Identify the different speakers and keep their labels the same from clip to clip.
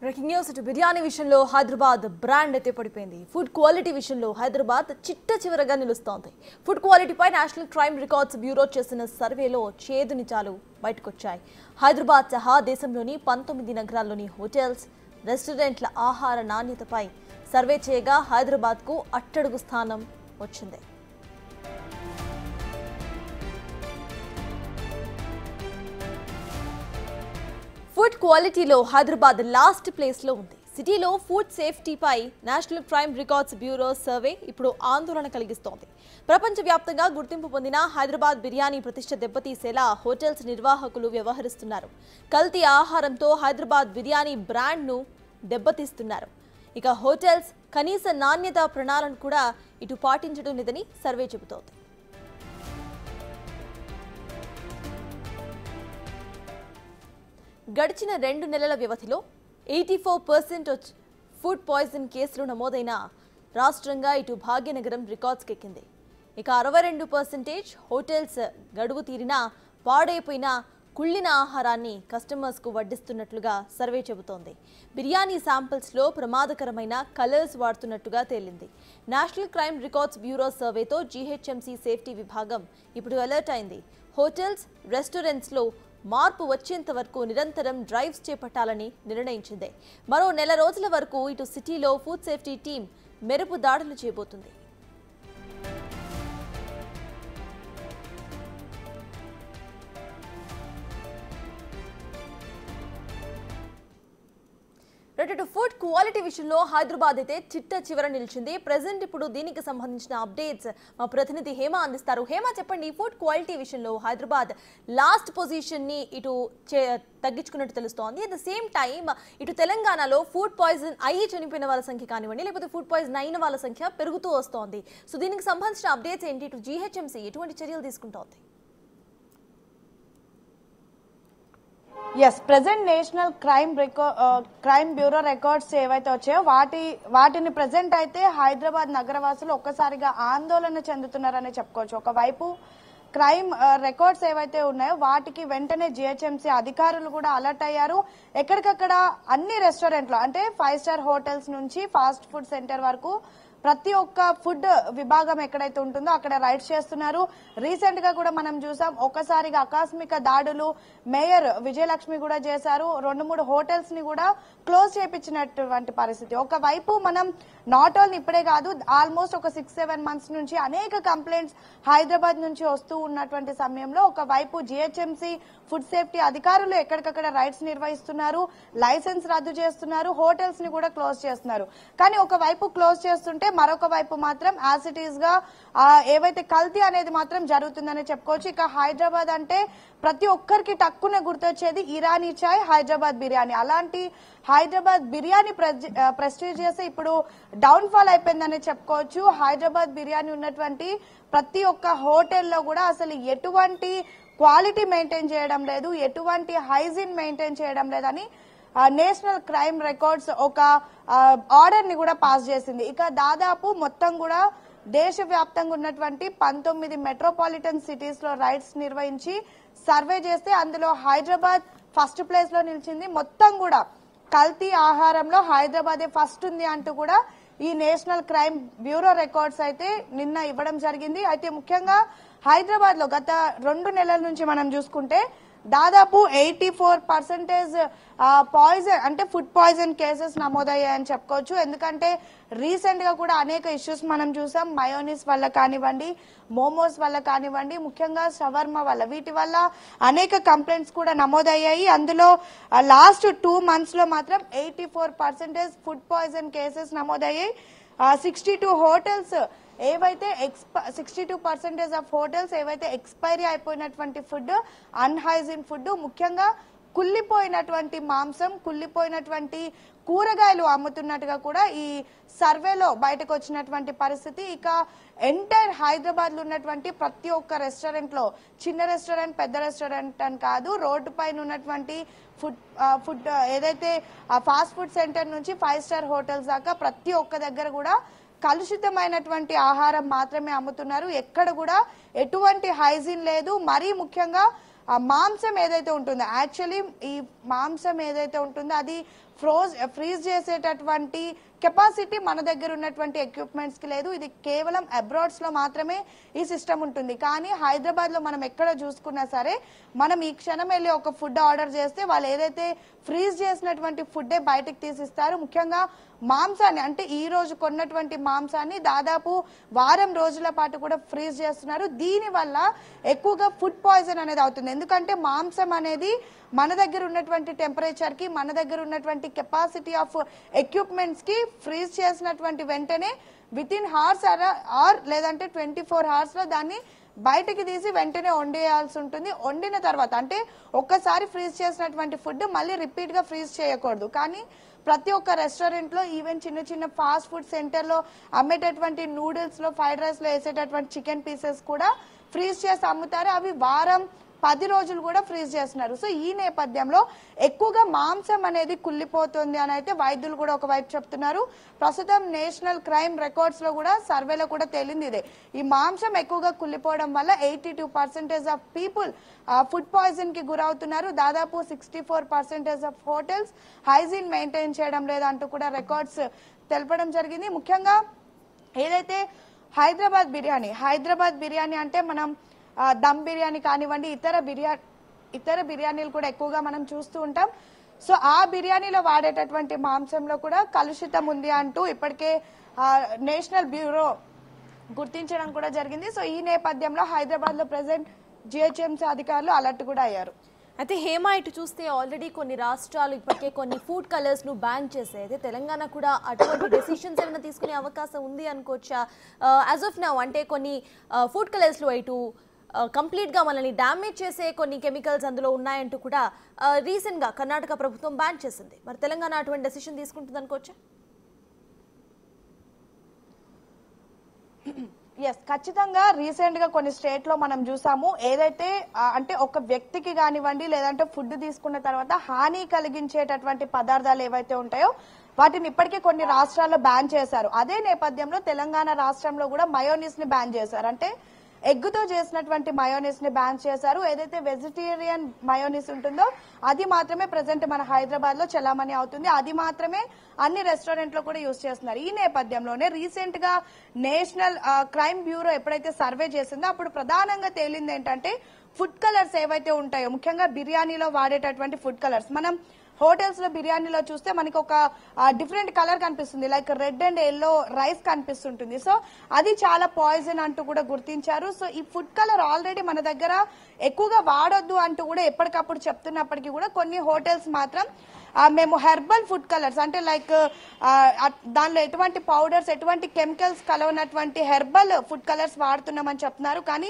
Speaker 1: Breaking news ఇటు బిర్యానీ విషయంలో Hyderabad brand అయితే పడిపోయింది. ఫుడ్ క్వాలిటీ విషయంలో హైదరాబాద్ చిట్ట చివరగా నిలుస్తోంది. ఫుడ్ క్వాలిటీపై నేషనల్ క్రైమ్ రికార్డ్స్ బ్యూరో చేసిన సర్వేలో చేదు నిజాలు బయటకొచ్చాయి. హైదరాబాద్ సహా దేశంలోని 19 నగరాల్లోని హోటల్స్, రెస్టారెంట్ల ఆహార నాణ్యతపై సర్వే చేయగా హైదరాబాద్కు అట్టడుగు స్థానం వచ్చింది. ఫుడ్ క్వాలిటీలో హైదరాబాద్ లాస్ట్ ప్లేస్లో ఉంది. సిటీలో ఫుడ్ సేఫ్టీపై national crime records bureau survey ఇప్పుడు ఆందోళన కలిగిస్తోంది. ప్రపంచవ్యాప్తంగా గుర్తింపు పొందిన హైదరాబాద్ బిర్యానీ ప్రతిష్ట దెబ్బతీసేలా హోటల్స్ నిర్వాహకులు వ్యవహరిస్తున్నారు. కల్తీ ఆహారంతో హైదరాబాద్ బిర్యానీ బ్రాండ్ను దెబ్బతీస్తున్నారు. ఇక హోటల్స్ కనీస నాణ్యత ప్రణాళికను కూడా ఇటు పాటించడం లేదని సర్వే చెబుతోంది. గడిచిన 2 నెలల వ్యవధిలో 84% ఫుడ్ పాయిజన్ కేసులు నమోదైన రాష్ట్రంగా ఇటు భాగ్యనగరం రికార్డ్స్కి ఎక్కింది. ఇక 62% హోటల్స్ గడువు తీరినా పాడైపోయిన కుళ్ళిన ఆహారాన్ని కస్టమర్స్కు వడ్డిస్తున్నట్లుగా సర్వే చెబుతోంది. బిర్యానీ శాంపిల్స్లో ప్రమాదకరమైన కలర్స్ వాడుతున్నట్టుగా తేలింది. నేషనల్ క్రైమ్ రికార్డ్స్ బ్యూరో సర్వేతో జీహెచ్ఎంసీ సేఫ్టీ విభాగం ఇప్పుడు అలర్ట్ అయింది. హోటల్స్, రెస్టారెంట్స్లో మార్పు వచ్చేంత వరకు నిరంతరం డ్రైవ్స్ చేపట్టాలని నిర్ణయించింది. మరో నెల రోజుల వరకు ఇటు సిటీలో ఫుడ్ సేఫ్టీ టీం మెరుపు దాడులు చేయబోతుంది. ఫుడ్ క్వాలిటీ విషయంలో హైదరాబాద్ అయితే చిట్ట చివర నిలిచింది. ప్రెసెంట్ ఇప్పుడు దీనికి సంబంధించిన అప్డేట్స్ మా ప్రతినిధి హేమ అందిస్తారు. హేమ, చెప్పండి, ఫుడ్ క్వాలిటీ విషయంలో హైదరాబాద్ లాస్ట్ పొజిషన్ ని ఇటు తగ్గించుకున్నట్టు తెలుస్తోంది. అట్ ద సేమ్ టైం ఇటు తెలంగాణలో ఫుడ్ పాయిజన్ అయ్యి చనిపోయిన వాళ్ళ సంఖ్య కానివ్వండి, లేకపోతే ఫుడ్ పాయిజన్ అయిన వాళ్ళ సంఖ్య పెరుగుతూ వస్తోంది. సో దీనికి సంబంధించిన అప్డేట్స్ ఏంటి? ఇటు జీహెచ్ఎంసీ ఎటువంటి చర్యలు తీసుకుంటోంది?
Speaker 2: Yes, present national crime bureau records ఏవైతే వచ్చాయో వాటిని ప్రెసెంట్ అయితే హైదరాబాద్ నగరవాసులు ఒక్కసారిగా ఆందోళన చెందుతున్నారని చెప్పుకోవచ్చు. ఒకవైపు క్రైమ్ రికార్డ్స్ ఏవైతే ఉన్నాయో వాటికి వెంటనే జిహెచ్ఎంసీ అధికారులు కూడా అలర్ట్ అయ్యారు. ఎక్కడికక్కడ అన్ని రెస్టారెంట్లు అంటే 5 స్టార్ హోటల్స్ నుంచి ఫాస్ట్ ఫుడ్ సెంటర్ వరకు ప్రతి ఒక్క ఫుడ్ విభాగం ఎక్కడైతే ఉంటుందో అక్కడ రైడ్స్ చేస్తున్నారు. రీసెంట్ గా కూడా మనం చూసాం, ఒకసారిగా ఆకస్మిక దాడులు మేయర్ విజయలక్ష్మి కూడా చేశారు. 2-3 హోటల్స్ ని కూడా క్లోజ్ చేయించినటువంటి పరిస్థితి. ఒకవైపు మనం నాట్ ఓన్లీ ఇప్పుడే కాదు, ఆల్మోస్ట్ ఒక 6-7 మంత్స్ నుంచి అనేక కంప్లైంట్స్ హైదరాబాద్ నుంచి వస్తూ ఉన్నటువంటి సమయంలో ఒకవైపు జిహెచ్ఎంసీ ఫుడ్ సేఫ్టీ అధికారులు ఎక్కడికక్కడ రైడ్స్ నిర్వహిస్తున్నారు, లైసెన్స్ రద్దు చేస్తున్నారు, హోటల్స్ ని కూడా క్లోజ్ చేస్తున్నారు. కానీ ఒకవైపు క్లోజ్ చేస్తుంటే మరొక వైపు మాత్రం యాజ్ ఇట్ ఈస్ గా ఏవైతే కల్తీ అనేది మాత్రం జరుగుతుందని చెప్పుకోవచ్చు. ఇక హైదరాబాద్ అంటే ప్రతి ఒక్కరికి టక్కున గుర్తొచ్చేది ఇరానీ చాయ్, హైదరాబాద్ బిర్యానీ. అలాంటి హైదరాబాద్ బిర్యానీ ప్రెస్టీజియస్ ఇప్పుడు డౌన్ ఫాల్ అయిపోయిందని చెప్పుకోవచ్చు. హైదరాబాద్ బిర్యానీ ఉన్నటువంటి ప్రతి ఒక్క హోటల్లో కూడా అసలు ఎటువంటి క్వాలిటీ మెయింటైన్ చేయడం లేదు, ఎటువంటి హైజీన్ మెయింటైన్ చేయడం లేదని నేషనల్ క్రైమ్ రికార్డ్స్ ఒక ఆర్డర్ ని కూడా పాస్ చేసింది. ఇక దాదాపు మొత్తం కూడా దేశవ్యాప్తంగా ఉన్నటువంటి 19 మెట్రోపాలిటన్ సిటీస్ లో రైడ్స్ నిర్వహించి సర్వే చేస్తే అందులో హైదరాబాద్ ఫస్ట్ ప్లేస్ లో నిలిచింది. మొత్తం కూడా కల్తీ ఆహారంలో హైదరాబాదే ఫస్ట్ ఉంది అంటూ కూడా ఈ నేషనల్ క్రైమ్ బ్యూరో రికార్డ్స్ అయితే నిన్న ఇవ్వడం జరిగింది. అయితే ముఖ్యంగా హైదరాబాద్ లో గత 2 నెలల నుంచి మనం చూసుకుంటే దాదాపు 84% పాయిజన్ అంటే ఫుడ్ పాయిజన్ కేసెస్ నమోదయ్యాయని చెప్పుకోవచ్చు. ఎందుకంటే రీసెంట్ గా కూడా అనేక ఇష్యూస్ మనం చూసాం. మయోనీస్ వల్ల కానివ్వండి, మోమోస్ వల్ల కానివ్వండి, ముఖ్యంగా షవర్మా వల్ల, వీటి వల్ల అనేక కంప్లైంట్స్ కూడా నమోదయ్యాయి. అందులో లాస్ట్ 2 మంత్స్ లో మాత్రం 84% ఫుడ్ పాయిజన్ కేసెస్ నమోదయ్యాయి. 62 హోటల్స్ ఏవైతే 62% ఆఫ్ హోటల్స్ ఏవైతే ఎక్స్పైరీ అయిపోయినటువంటి ఫుడ్, అన్హైజీన్ ఫుడ్, ముఖ్యంగా కుళ్ళిపోయినటువంటి మాంసం, కుళ్ళిపోయినటువంటి కూరగాయలు అమ్ముతున్నట్టుగా కూడా ఈ సర్వేలో బయటకు వచ్చినటువంటి పరిస్థితి. ఇక ఎంటైర్ హైదరాబాద్ లో ఉన్నటువంటి ప్రతి ఒక్క రెస్టారెంట్ లో, చిన్న రెస్టారెంట్ పెద్ద రెస్టారెంట్ అని కాదు, రోడ్డు పైన ఉన్నటువంటి ఫుడ్ ఏదైతే ఫాస్ట్ ఫుడ్ సెంటర్ నుంచి 5 స్టార్ హోటల్స్ దాకా ప్రతి ఒక్క దగ్గర కూడా కలుషితమైనటువంటి ఆహారం మాత్రమే అమ్ముతున్నారు. ఎక్కడ కూడా ఎటువంటి హైజీన్ లేదు. మరీ ముఖ్యంగా మాంసం ఏదైతే ఉంటుందో యాక్చువల్లీ ఈ మాంసం ఏదైతే ఉంటుందో అది ఫ్రీజ్ చేసేటటువంటి కెపాసిటీ మన దగ్గర ఉన్నటువంటి ఎక్విప్మెంట్స్ కి లేదు. ఇది కేవలం అబ్రాడ్స్ లో మాత్రమే ఈ సిస్టమ్ ఉంటుంది. కానీ హైదరాబాద్ లో మనం ఎక్కడ చూసుకున్నా సరే మనం ఈ క్షణం వెళ్ళి ఒక ఫుడ్ ఆర్డర్ చేస్తే వాళ్ళు ఏదైతే ఫ్రీజ్ చేసినటువంటి ఫుడ్డే బయటకు తీసిస్తారు. ముఖ్యంగా మాంసాన్ని అంటే ఈ రోజు కొన్నటువంటి మాంసాన్ని దాదాపు వారం రోజుల పాటు కూడా ఫ్రీజ్ చేస్తున్నారు. దీని వల్ల ఎక్కువగా ఫుడ్ పాయిజన్ అనేది అవుతుంది. ఎందుకంటే మాంసం అనేది మన దగ్గర ఉన్నటువంటి టెంపరేచర్ కి మన దగ్గర ఉన్నటువంటి కెపాసిటీ ఆఫ్ ఎక్విప్మెంట్స్ కి ఫ్రీజ్ చేసినటువంటి వెంటనే విత్ ఇన్ హార్స్ ఆర్ లేదంటే 24 hours లో దాన్ని బయటకి తీసి వెంటనే వండేయాల్సి ఉంటుంది. వండిన తర్వాత అంటే ఒక్కసారి ఫ్రీజ్ చేసినటువంటి ఫుడ్ మళ్ళీ రిపీట్ గా ఫ్రీజ్ చేయకూడదు. కానీ ప్రతి ఒక్క రెస్టారెంట్ లో ఈవెన్ చిన్న చిన్న ఫాస్ట్ ఫుడ్ సెంటర్ లో అమ్మేటటువంటి నూడిల్స్ లో ఫ్రైడ్ రైస్ లో వేసేటటువంటి చికెన్ పీసెస్ కూడా ఫ్రీజ్ చేసి అమ్ముతారు. అవి వారం 10 రోజులు కూడా ఫ్రీజ్ చేస్తున్నారు. సో ఈ నేపథ్యంలో ఎక్కువగా మాంసం అనేది కుళ్ళిపోతుంది అని అయితే వైద్యులు కూడా ఒకవైపు చెప్తున్నారు. ప్రస్తుతం నేషనల్ క్రైమ్ రికార్డ్స్ లో కూడా సర్వేలో కూడా తేలింది ఇదే. ఈ మాంసం ఎక్కువగా కుళ్ళిపోవడం వల్ల 82% ఆఫ్ పీపుల్ ఫుడ్ పాయిజన్ కి గురవుతున్నారు. దాదాపు 64% ఆఫ్ హోటల్స్ హైజీన్ మెయింటైన్ చేయడం లేదంటూ కూడా రికార్డ్స్ తెలపడం జరిగింది. ముఖ్యంగా ఏదైతే హైదరాబాద్ బిర్యానీ అంటే మనం దమ్ బిర్యానీ కానివ్వండి ఇతర బిర్యానీలు కూడా ఎక్కువగా మనం చూస్తూ ఉంటాం. సో ఆ బిర్యానీలో వాడేటటువంటి మాంసంలో కూడా కలుషితం ఉంది అంటూ ఇప్పటికే నేషనల్ బ్యూరో గుర్తించడం కూడా జరిగింది. సో ఈ నేపథ్యంలో హైదరాబాద్ లో ప్రెసెంట్ జిహెచ్ఎంసీ అధికారులు అలర్ట్ కూడా అయ్యారు.
Speaker 1: అయితే హేమ ఇటు చూస్తే ఆల్రెడీ కొన్ని రాష్ట్రాలు ఇప్పటికే కొన్ని ఫుడ్ కలర్స్ ను బ్యాన్ చేసాయి. అయితే తెలంగాణ కూడా అటువంటి డెసిషన్స్ ఏమైనా తీసుకునే అవకాశం ఉంది అనుకోవచ్చా? యాజ్ ఆఫ్ నౌ అంటే కొన్ని ఫుడ్ కలర్స్ లో ఇటు కంప్లీట్ గా మనల్ని డ్యామేజ్ చేసే కొన్ని కెమికల్స్ అందులో ఉన్నాయంటూ కూడా రీసెంట్ గా కర్ణాటక ప్రభుత్వం బ్యాన్ చేసింది. మరి తెలంగాణ అటువంటి డెసిషన్ తీసుకుంటుంది అనుకోవచ్చా?
Speaker 2: ఎస్, ఖచ్చితంగా రీసెంట్ గా కొన్ని స్టేట్ లో మనం చూసాము. ఏదైతే అంటే ఒక వ్యక్తికి కానివ్వండి లేదంటే ఫుడ్ తీసుకున్న తర్వాత హాని కలిగించేటటువంటి పదార్థాలు ఏవైతే ఉంటాయో వాటిని ఇప్పటికే కొన్ని రాష్ట్రాల్లో బ్యాన్ చేశారు. అదే నేపథ్యంలో తెలంగాణ రాష్ట్రంలో కూడా మయోనీస్ ని బ్యాన్ చేశారు. అంటే ఎగ్గుతో చేసినటువంటి మయోనీస్ ని బ్యాన్ చేశారు. ఏదైతే వెజిటేరియన్ మయోనీస్ ఉంటుందో అది మాత్రమే ప్రెసెంట్ మన హైదరాబాద్ లో చలామణి అవుతుంది. అది మాత్రమే అన్ని రెస్టారెంట్ లో కూడా యూజ్ చేస్తున్నారు. ఈ నేపథ్యంలోనే రీసెంట్ గా నేషనల్ క్రైమ్ బ్యూరో ఎప్పుడైతే సర్వే చేసిందో అప్పుడు ప్రధానంగా తేలింది ఏంటంటే ఫుడ్ కలర్స్ ఏవైతే ఉంటాయో ముఖ్యంగా బిర్యానీలో వాడేటటువంటి ఫుడ్ కలర్స్ మనం హోటల్స్ లో బిర్యానీలో చూస్తే మనకి ఒక డిఫరెంట్ కలర్ కనిపిస్తుంది. Like red and yellow rice కనిపిస్తుంటుంది. సో అది చాలా పాయిజన్ అంటూ కూడా గుర్తించారు. సో ఈ ఫుడ్ కలర్ ఆల్రెడీ మన దగ్గర ఎక్కువగా వాడొద్దు అంటూ కూడా ఎప్పటికప్పుడు చెప్తున్నప్పటికీ కూడా కొన్ని హోటల్స్ మాత్రం మేము హెర్బల్ ఫుడ్ కలర్స్ అంటే లైక్ దానిలో ఎటువంటి పౌడర్స్ ఎటువంటి కెమికల్స్ కలవనటువంటి హెర్బల్ ఫుడ్ కలర్స్ వాడుతున్నామని చెప్తున్నారు. కానీ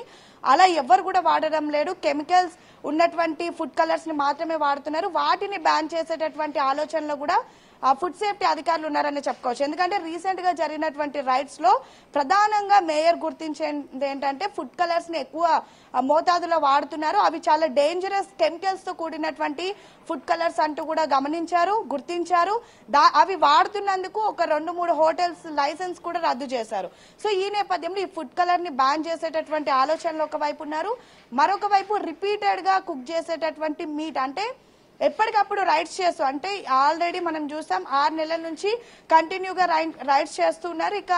Speaker 2: అలా ఎవరు కూడా వాడడం లేదు. కెమికల్స్ ఉన్నటువంటి ఫుడ్ కలర్స్ ని మాత్రమే వాడుతున్నారు. వాటిని బ్యాన్ చేసేటటువంటి ఆలోచనలో కూడా ఫుడ్ సేఫ్టీ అధికారులు ఉన్నారని చెప్పుకోవచ్చు. ఎందుకంటే రీసెంట్ గా జరిగినటువంటి రైడ్స్ లో ప్రధానంగా మేయర్ గుర్తించేది ఏంటంటే ఫుడ్ కలర్స్ ని ఎక్కువ మోతాదులో వాడుతున్నారు. అవి చాలా డేంజరస్ కెమికల్స్ తో కూడినటువంటి ఫుడ్ కలర్స్ అంటూ కూడా గుర్తించారు. అవి వాడుతున్నందుకు ఒక 2-3 హోటల్స్ లైసెన్స్ కూడా రద్దు చేశారు. సో ఈ నేపథ్యంలో ఈ ఫుడ్ కలర్ ని బ్యాన్ చేసేటటువంటి ఆలోచనలు ఒకవైపు ఉన్నారు. మరొక వైపు రిపీటెడ్ గా కుక్ చేసేటటువంటి మీట్ అంటే ఎప్పటికప్పుడు రైడ్స్ చేస్తూ అంటే ఆల్రెడీ మనం చూసాం 6 నెలల నుంచి కంటిన్యూగా రైడ్స్ చేస్తున్నారు. ఇక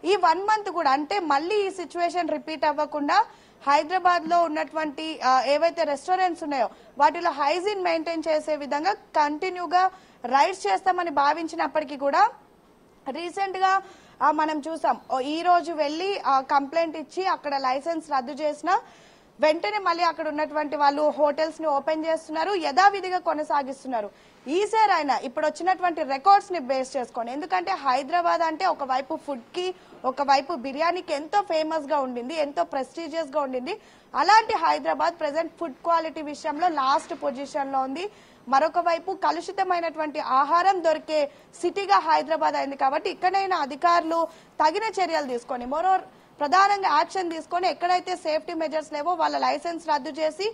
Speaker 2: ఈ 1 month కూడా అంటే మళ్ళీ ఈ సిచ్యువేషన్ రిపీట్ అవ్వకుండా హైదరాబాద్ లో ఉన్నటువంటి ఏవైతే రెస్టారెంట్స్ ఉన్నాయో వాటిలో హైజీన్ మెయింటైన్ చేసే విధంగా కంటిన్యూగా రైడ్స్ చేస్తామని భావించినప్పటికీ కూడా రీసెంట్ గా మనం చూసాం ఈ రోజు వెళ్లి కంప్లైంట్ ఇచ్చి అక్కడ లైసెన్స్ రద్దు చేసిన వెంటనే మళ్ళీ అక్కడ ఉన్నటువంటి వాళ్ళు హోటల్స్ ని ఓపెన్ చేస్తున్నారు, యథావిధిగా కొనసాగిస్తున్నారు. ఈసారి అయినా ఇప్పుడు వచ్చినటువంటి రికార్డ్స్ ని బేస్ చేసుకోండి. ఎందుకంటే హైదరాబాద్ అంటే ఒకవైపు ఫుడ్ కి ఒకవైపు బిర్యానీకి ఎంతో ఫేమస్ గా ఉండింది, ఎంతో ప్రెస్టీజియస్ గా ఉండింది. అలాంటి హైదరాబాద్ ప్రెసెంట్ ఫుడ్ క్వాలిటీ విషయంలో లాస్ట్ పొజిషన్ లో ఉంది. మరొక వైపు కలుషితమైనటువంటి ఆహారం దొరికే సిటీగా హైదరాబాద్ అయింది. కాబట్టి ఇక్కడైనా అధికారులు తగిన చర్యలు తీసుకొని ప్రధానంగా యాక్షన్ తీసుకొని ఎక్కడైతే సేఫ్టీ మెజర్స్ లేవో వాళ్ళ లైసెన్స్ రద్దు చేసి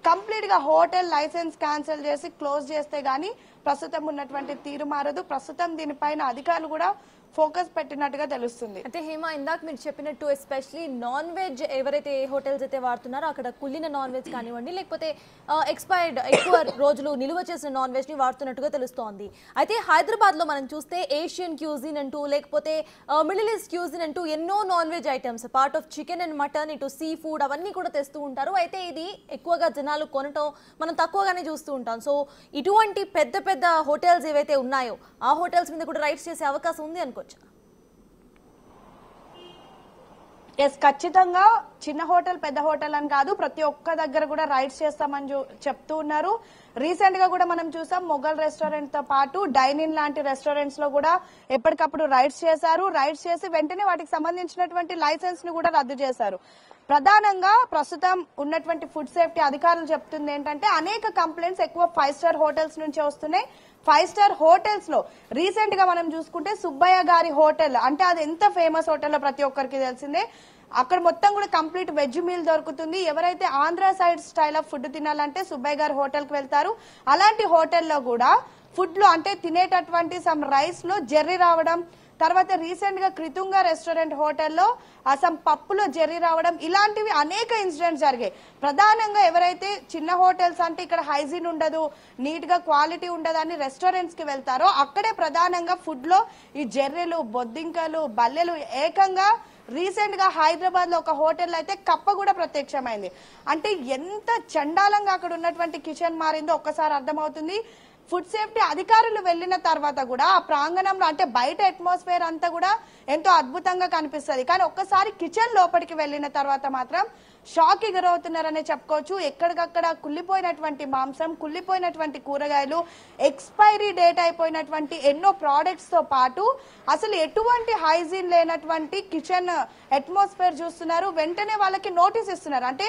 Speaker 2: కంప్లీట్ గా హోటల్ లైసెన్స్ క్యాన్సిల్ చేసి క్లోజ్ చేస్తే గానీ ప్రస్తుతం ఉన్నటువంటి తీరు మారదు. ప్రస్తుతం దీనిపైన అధికారులు కూడా ఫోకస్ పెట్టినట్టుగా తెలుస్తుంది.
Speaker 1: అయితే హేమ, ఇందాక మీరు చెప్పినట్టు ఎస్పెషలీ నాన్ వెజ్ ఎవరైతే ఏ హోటల్స్ అయితే వాడుతున్నారో అక్కడ కుళ్ళిన నాన్ వెజ్ కానివ్వండి, లేకపోతే ఎక్స్పైర్డ్ ఎక్కువ రోజులు నిల్వ చేసిన నాన్ వెజ్ ని వాడుతున్నట్టుగా తెలుస్తోంది. అయితే హైదరాబాద్ లో మనం చూస్తే ఏషియన్ క్యూజిన్ అంటూ, లేకపోతే మిడిల్ ఈస్ట్ క్యూజిన్ అంటూ ఎన్నో non veg items part of chicken and mutton, ఇటు సీ ఫుడ్ అవన్నీ కూడా తెస్తూ ఉంటారు. అయితే ఇది ఎక్కువగా జనాలు కొనటం మనం తక్కువగానే చూస్తూ ఉంటాం. సో ఇటువంటి పెద్ద పెద్ద హోటల్స్ ఏవైతే ఉన్నాయో ఆ హోటల్స్ మీద కూడా రైట్స్ చేసే అవకాశం ఉంది అనుకో.
Speaker 2: ఎస్, ఖచ్చితంగా చిన్న హోటల్ పెద్ద హోటల్ అని కాదు, ప్రతి ఒక్క దగ్గర కూడా రైడ్స్ చేస్తామని చెప్తూ ఉన్నారు. రీసెంట్ గా కూడా మనం చూసాం మొఘల్ రెస్టారెంట్ తో పాటు డైనింగ్ లాంటి రెస్టారెంట్స్ లో కూడా ఎప్పటికప్పుడు రైడ్స్ చేశారు. రైడ్స్ చేసి వెంటనే వాటికి సంబంధించినటువంటి లైసెన్స్ ని కూడా రద్దు చేశారు. ప్రధానంగా ప్రస్తుతం ఉన్నటువంటి ఫుడ్ సేఫ్టీ అధికారులు చెప్తుంది ఏంటంటే అనేక కంప్లైంట్స్ ఎక్కువ 5 స్టార్ హోటల్స్ నుంచి వస్తున్నాయి. 5 స్టార్ హోటల్స్ లో రీసెంట్ గా మనం చూసుకుంటే సుబ్బయ్య గారి హోటల్, అంటే అది ఎంత ఫేమస్ హోటల్ ప్రతి ఒక్కరికి తెలిసిందే. అక్కడ మొత్తం కూడా కంప్లీట్ వెజ్ మీల్ దొరుకుతుంది. ఎవరైతే Andhra side style of food తినాలంటే సుబ్బయ్య గారి హోటల్ కి వెళ్తారు. అలాంటి హోటల్లో కూడా ఫుడ్ లో అంటే తినేటటువంటి సమ్ రైస్ లో జెర్రీ రావడం, తర్వాత రీసెంట్ గా కృతుంగ రెస్టారెంట్ హోటల్లో సమ్ పప్పులో జెర్రీ రావడం, ఇలాంటివి అనేక ఇన్సిడెంట్స్ జరిగాయి. ప్రధానంగా ఎవరైతే చిన్న హోటల్స్ అంటే ఇక్కడ హైజీన్ ఉండదు, నీట్ గా క్వాలిటీ ఉండదు అని రెస్టారెంట్స్ కి వెళ్తారో అక్కడే ప్రధానంగా ఫుడ్ లో ఈ జెర్రీలు, బొద్దింకలు, బల్లెలు ఏకంగా రీసెంట్ గా హైదరాబాద్ లో ఒక హోటల్ అయితే కప్ప కూడా ప్రత్యక్షమైంది. అంటే ఎంత చండాలంగా అక్కడ ఉన్నటువంటి కిచెన్ మారిందో ఒక్కసారి అర్థమవుతుంది. ఫుడ్ సేఫ్టీ అధికారులు వెళ్లిన తర్వాత కూడా ఆ ప్రాంగణంలో అంటే బయట అట్మాస్ఫియర్ అంతా కూడా ఎంతో అద్భుతంగా కనిపిస్తుంది. కానీ ఒక్కసారి కిచెన్ లోపలికి వెళ్లిన తర్వాత మాత్రం షాక్ కి గురవుతున్నారనే చెప్పుకోవచ్చు. ఎక్కడికక్కడ కుళ్ళిపోయినటువంటి మాంసం, కుళ్ళిపోయినటువంటి కూరగాయలు, ఎక్స్పైరీ డేట్ అయిపోయినటువంటి ఎన్నో ప్రోడక్ట్స్ తో పాటు అసలు ఎటువంటి హైజీన్ లేనటువంటి కిచెన్ అట్మాస్ఫియర్ చూస్తున్నారు. వెంటనే వాళ్ళకి నోటీస్ ఇస్తున్నారు. అంటే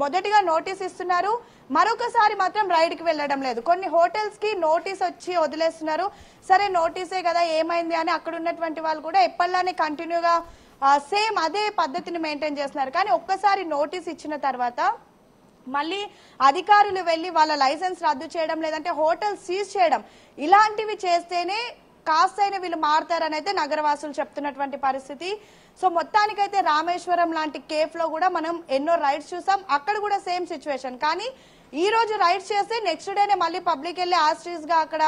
Speaker 2: మొదటిగా నోటీస్ ఇస్తున్నారు, మరొకసారి మాత్రం రైడ్ కి వెళ్ళడం లేదు. కొన్ని హోటల్స్ కి నోటీస్ వచ్చి వదిలేస్తున్నారు. సరే నోటీసే కదా ఏమైంది అని అక్కడ ఉన్నటువంటి వాళ్ళు కూడా ఎప్పటిలానే కంటిన్యూగా సేమ్ అదే పద్ధతిని మెయింటైన్ చేస్తున్నారు. కానీ ఒక్కసారి నోటీస్ ఇచ్చిన తర్వాత మళ్ళీ అధికారులు వెళ్లి వాళ్ళ లైసెన్స్ రద్దు చేయడం, లేదంటే హోటల్ సీజ్ చేయడం, ఇలాంటివి చేస్తేనే కాస్తైనా వీళ్ళు మారుతారని అయితే నగరవాసులు చెప్తున్నటువంటి పరిస్థితి. సో మొత్తానికైతే రామేశ్వరం లాంటి కేఫ్ లో కూడా మనం ఎన్నో రైడ్స్ చూసాం, అక్కడ కూడా సేమ్ సిచ్యువేషన్. కానీ ఈ రోజు రైడ్స్ చేస్తే నెక్స్ట్ డేనే మళ్ళీ పబ్లిక్ వెళ్ళి ఆస్ట్రీస్ గా అక్కడ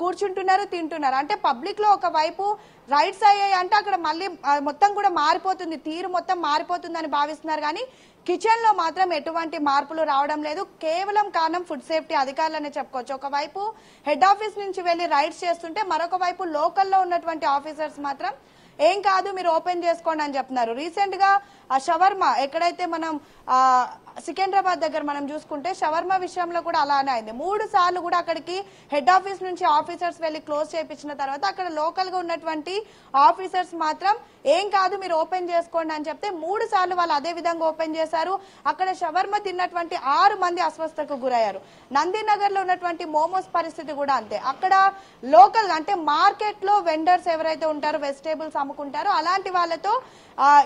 Speaker 2: కూర్చుంటున్నారు, తింటున్నారు. అంటే పబ్లిక్ లో ఒక వైపు రైడ్స్ అయ్యాయి అంటే అక్కడ మళ్ళీ మొత్తం కూడా మారిపోతుంది, తీరు మొత్తం మారిపోతుందని భావిస్తున్నారు. కానీ కిచెన్ లో మాత్రం ఎటువంటి మార్పులు రావడం లేదు. కేవలం కారణం ఫుడ్ సేఫ్టీ అధికారులనే చెప్పుకోవచ్చు. ఒకవైపు హెడ్ ఆఫీస్ నుంచి వెళ్లి రైడ్స్ చేస్తుంటే మరొక వైపు లోకల్లో ఉన్నటువంటి ఆఫీసర్స్ మాత్రం ఏం కాదు మీరు ఓపెన్ చేసుకోండి అని చెప్తున్నారు. రీసెంట్ గా షవర్మా ఎక్కడైతే మనం సికింద్రాబాద్ దగ్గర మనం చూసుకుంటే షవర్మా విషయంలో కూడా అలానే అయింది. 3 సార్లు కూడా అక్కడికి హెడ్ ఆఫీస్ నుంచి ఆఫీసర్స్ వెళ్లి క్లోజ్ చేయించిన తర్వాత అక్కడ లోకల్ గా ఉన్నటువంటి ఆఫీసర్స్ మాత్రం ఏం కాదు మీరు ఓపెన్ చేసుకోండి అని చెప్తే 3 సార్లు వాళ్ళు అదే విధంగా ఓపెన్ చేశారు. అక్కడ షవర్మా తిన్నటువంటి 6 మంది అస్వస్థతకు గురయ్యారు. నందినగర్ లో ఉన్నటువంటి మోమోస్ పరిస్థితి కూడా అంతే. అక్కడ లోకల్ అంటే మార్కెట్ లో వెండర్స్ ఎవరైతే ఉంటారో వెజిటేబుల్స్ అమ్ముకుంటారో అలాంటి వాళ్ళతో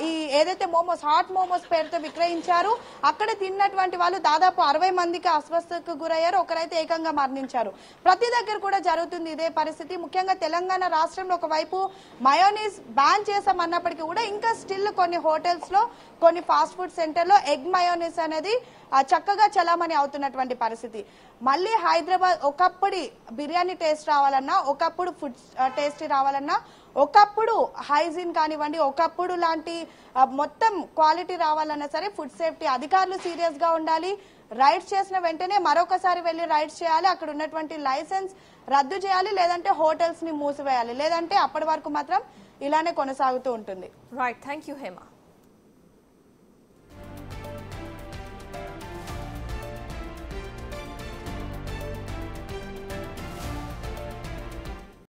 Speaker 2: ఈ ఏదైతే మోమోస్ హాట్ మోమోస్ పేరుతో విక్రయించారు. అక్కడ తిన్నటువంటి వాళ్ళు దాదాపు 60 మందికి అస్వస్థతకు గురయ్యారు. ఒకరైతే ఏకంగా మరణించారు. ప్రతి దగ్గర కూడా జరుగుతుంది ఇదే పరిస్థితి. ముఖ్యంగా తెలంగాణ రాష్ట్రంలో ఒకవైపు మయోనీస్ బ్యాన్ చేసామన్నప్పటికీ కూడా ఇంకా స్టిల్ కొన్ని హోటల్స్ లో, కొన్ని ఫాస్ట్ ఫుడ్ సెంటర్ లో ఎగ్ మయోనీస్ అనేది చక్కగా చలామణి అవుతున్నటువంటి పరిస్థితి. మళ్ళీ హైదరాబాద్ ఒకప్పుడు బిర్యానీ టేస్ట్ రావాలన్నా, ఒకప్పుడు ఫుడ్ టేస్ట్ రావాలన్నా, ఒకప్పుడు హైజీన్ కానివ్వండి, ఒకప్పుడు లాంటి మొత్తం క్వాలిటీ రావాలన్నా సరే ఫుడ్ సేఫ్టీ అధికారులు సీరియస్ గా ఉండాలి. రైడ్స్ చేసిన వెంటనే మరొకసారి వెళ్లి రైడ్స్ చేయాలి, అక్కడ ఉన్నటువంటి లైసెన్స్ రద్దు చేయాలి, లేదంటే హోటల్స్ ని మూసివేయాలి. లేదంటే అప్పటి వరకు మాత్రం ఇలానే కొనసాగుతూ ఉంటుంది.
Speaker 1: Right, thank you Hema.